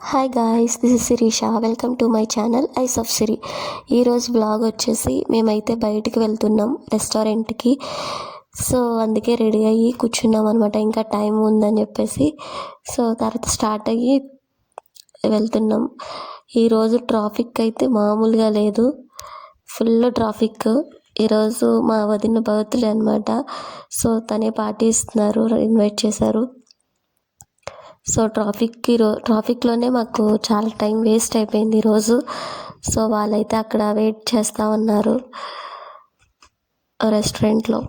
Hi guys, this is Shirisha. Welcome to my channel eyes of Siri. ఈరోజు blog వచ్చేసి మేమైతే బయటికి వెళ్తున్నాం రెస్టారెంట్కి. సో అందుకే రెడీ అయ్యి కూర్చున్నాం అనమాట. ఇంకా టైం ఉందని చెప్పేసి సో తర్వాత స్టార్ట్ అయ్యి వెళ్తున్నాం. ఈరోజు ట్రాఫిక్ అయితే మామూలుగా లేదు, ఫుల్ ట్రాఫిక్. ఈరోజు మా వదిన బర్త్డే అనమాట. సో తనే పార్టీ ఇస్తున్నారు, ఇన్వైట్ చేశారు. సో ట్రాఫిక్లోనే మాకు చాలా టైం వేస్ట్ అయిపోయింది ఈరోజు. సో వాళ్ళైతే అక్కడ వెయిట్ చేస్తూ ఉన్నారు రెస్టారెంట్లో.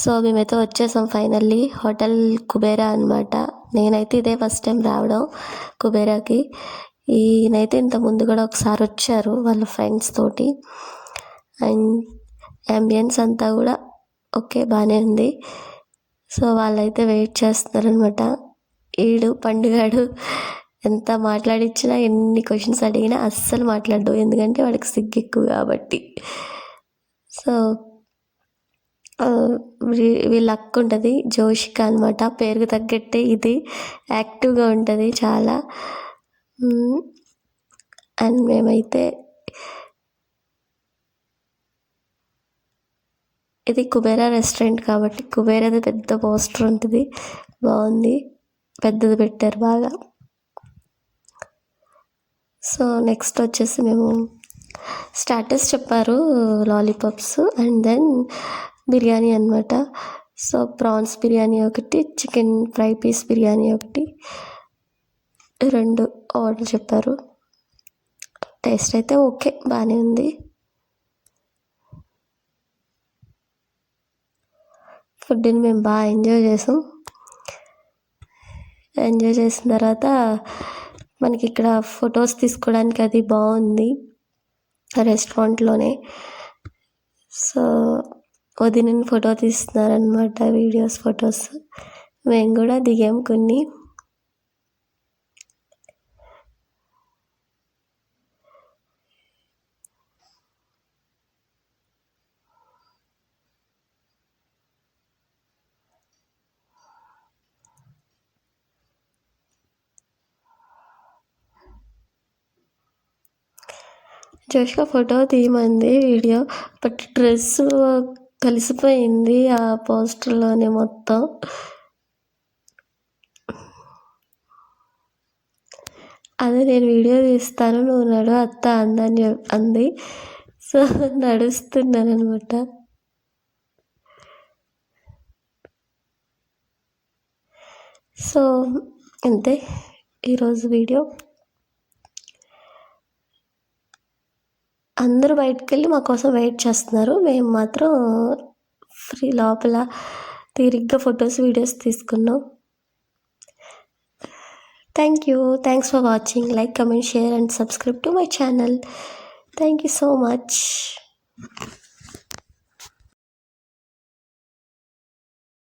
సో మేమైతే వచ్చేసాం ఫైనల్లీ. హోటల్ కుబేరా అనమాట. నేనైతే ఇదే ఫస్ట్ టైం రావడం కుబేరాకి. ఈయనైతే ఇంత ముందు కూడా ఒకసారి వచ్చారు వాళ్ళ ఫ్రెండ్స్ తోటి. అండ్ అంబియన్స్ అంతా కూడా ఓకే, బాగానే ఉంది. సో వాళ్ళైతే వెయిట్ చేస్తున్నారనమాట. ఈడు పండుగాడు ఎంత మాట్లాడించినా, ఎన్ని క్వశ్చన్స్ అడిగినా అస్సలు మాట్లాడు, ఎందుకంటే వాడికి సిగ్గు ఎక్కువ కాబట్టి. సో వీళ్ళ అక్క ఉంటుంది జోషిక అనమాట. పేరుకు తగ్గట్టే ఇది యాక్టివ్గా ఉంటుంది చాలా. అండ్ మేమైతే ఇది కుబేరా రెస్టారెంట్ కాబట్టి కుబేరాది పెద్ద పోస్టర్ ఉంటుంది, బాగుంది, పెద్దది పెట్టారు బాగా. సో నెక్స్ట్ వచ్చేసి మేము స్టార్టర్స్ చెప్పారు, లాలీపాప్స్ అండ్ దెన్ బిర్యానీ అనమాట. సో ప్రాన్స్ బిర్యానీ ఒకటి, చికెన్ ఫ్రై పీస్ బిర్యానీ ఒకటి, 2 ఆర్డర్ చెప్పారు. టేస్ట్ అయితే ఓకే, బాగానే ఉంది. ఫుడ్ని మేము బాగా ఎంజాయ్ చేసాం. ఎంజాయ్ చేసిన తర్వాత మనకి ఇక్కడ ఫొటోస్ తీసుకోవడానికి అది బాగుంది రెస్టారెంట్లోనే. సో వదిన ఫోటో తీస్తున్నారనమాట, వీడియోస్ ఫొటోస్. మేము కూడా దిగాం కొన్ని. జోష్గా ఫోటో తీయమంది, వీడియో, బట్ డ్రెస్ కలిసిపోయింది ఆ పోస్టర్లోనే మొత్తం. అదే నేను వీడియో తీస్తాను, నువ్వు నడు అత్త అంది. సో నడుస్తున్నాను అనమాట. సో అంతే ఈరోజు వీడియో. అందరూ బయటకు వెళ్ళి మా కోసం వెయిట్ చేస్తున్నారు, మేము మాత్రం ఫ్రీ లోపల తీరిగ్గా ఫొటోస్ వీడియోస్ తీసుకున్నాం. Thanks for watching. Like, comment, share and subscribe to my channel. Thank you so much.